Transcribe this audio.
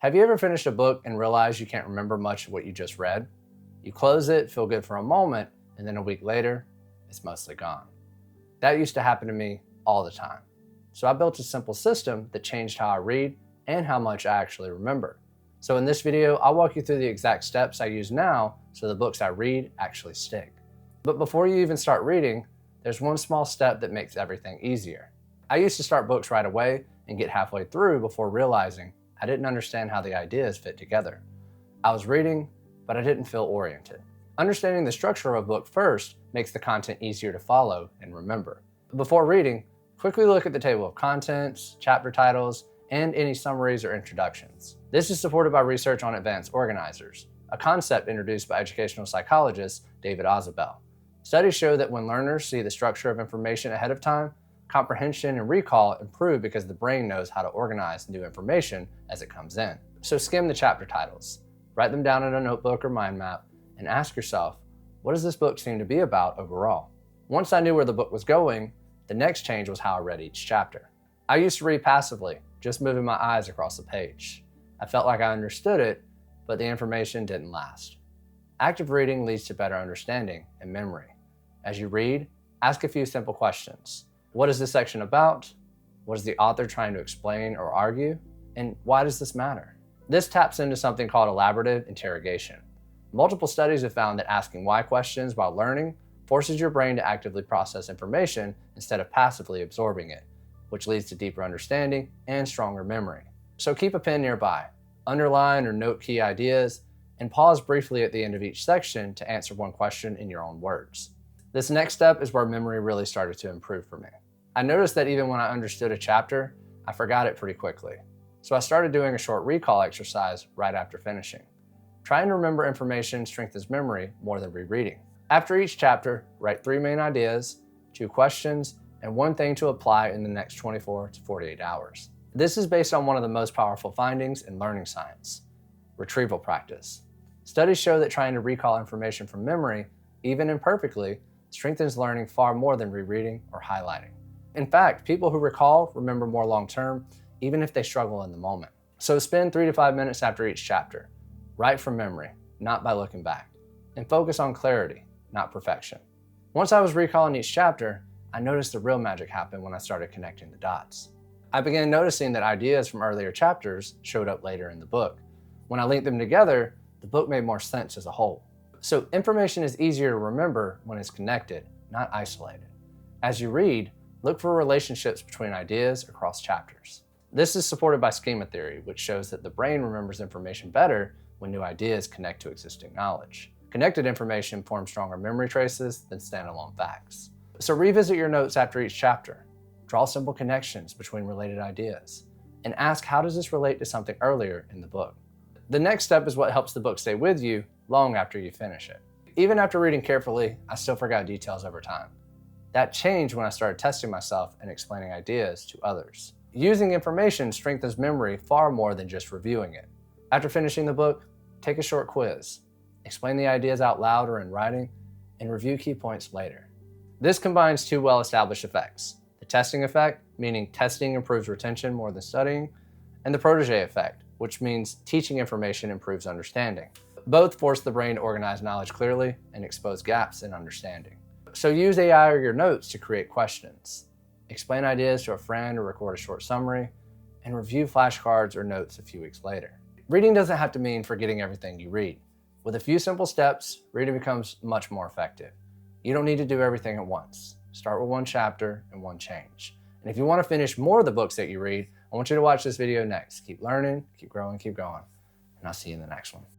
Have you ever finished a book and realized you can't remember much of what you just read? You close it, feel good for a moment, and then a week later, it's mostly gone. That used to happen to me all the time. So I built a simple system that changed how I read and how much I actually remember. So in this video, I'll walk you through the exact steps I use now so the books I read actually stick. But before you even start reading, there's one small step that makes everything easier. I used to start books right away and get halfway through before realizing I didn't understand how the ideas fit together. I was reading, but I didn't feel oriented. Understanding the structure of a book first makes the content easier to follow and remember. Before reading, quickly look at the table of contents, chapter titles, and any summaries or introductions. This is supported by research on advanced organizers, a concept introduced by educational psychologist David Ausubel. Studies show that when learners see the structure of information ahead of time, comprehension and recall improve because the brain knows how to organize new information as it comes in. So skim the chapter titles, write them down in a notebook or mind map, and ask yourself, what does this book seem to be about overall? Once I knew where the book was going, the next change was how I read each chapter. I used to read passively, just moving my eyes across the page. I felt like I understood it, but the information didn't last. Active reading leads to better understanding and memory. As you read, ask a few simple questions. What is this section about? What is the author trying to explain or argue? And why does this matter? This taps into something called elaborative interrogation. Multiple studies have found that asking why questions while learning forces your brain to actively process information instead of passively absorbing it, which leads to deeper understanding and stronger memory. So keep a pen nearby, underline or note key ideas, and pause briefly at the end of each section to answer one question in your own words. This next step is where memory really started to improve for me. I noticed that even when I understood a chapter, I forgot it pretty quickly. So I started doing a short recall exercise right after finishing. Trying to remember information strengthens memory more than rereading. After each chapter, write 3 main ideas, 2 questions, and 1 thing to apply in the next 24 to 48 hours. This is based on one of the most powerful findings in learning science, retrieval practice. Studies show that trying to recall information from memory, even imperfectly, strengthens learning far more than rereading or highlighting. In fact, people who recall remember more long-term, even if they struggle in the moment. So spend 3 to 5 minutes after each chapter. Write from memory, not by looking back. And focus on clarity, not perfection. Once I was recalling each chapter, I noticed the real magic happened when I started connecting the dots. I began noticing that ideas from earlier chapters showed up later in the book. When I linked them together, the book made more sense as a whole. So information is easier to remember when it's connected, not isolated. As you read, look for relationships between ideas across chapters. This is supported by schema theory, which shows that the brain remembers information better when new ideas connect to existing knowledge. Connected information forms stronger memory traces than standalone facts. So revisit your notes after each chapter. Draw simple connections between related ideas, and ask, how does this relate to something earlier in the book? The next step is what helps the book stay with you long after you finish it. Even after reading carefully, I still forgot details over time. That changed when I started testing myself and explaining ideas to others. Using information strengthens memory far more than just reviewing it. After finishing the book, take a short quiz. Explain the ideas out loud or in writing, and review key points later. This combines 2 well-established effects. The testing effect, meaning testing improves retention more than studying, and the protege effect, which means teaching information improves understanding. Both force the brain to organize knowledge clearly and expose gaps in understanding. So use AI or your notes to create questions. Explain ideas to a friend or record a short summary, and review flashcards or notes a few weeks later. Reading doesn't have to mean forgetting everything you read. With a few simple steps, reading becomes much more effective. You don't need to do everything at once. Start with 1 chapter and 1 change. And if you want to finish more of the books that you read, I want you to watch this video next. Keep learning, keep growing, keep going, and I'll see you in the next one.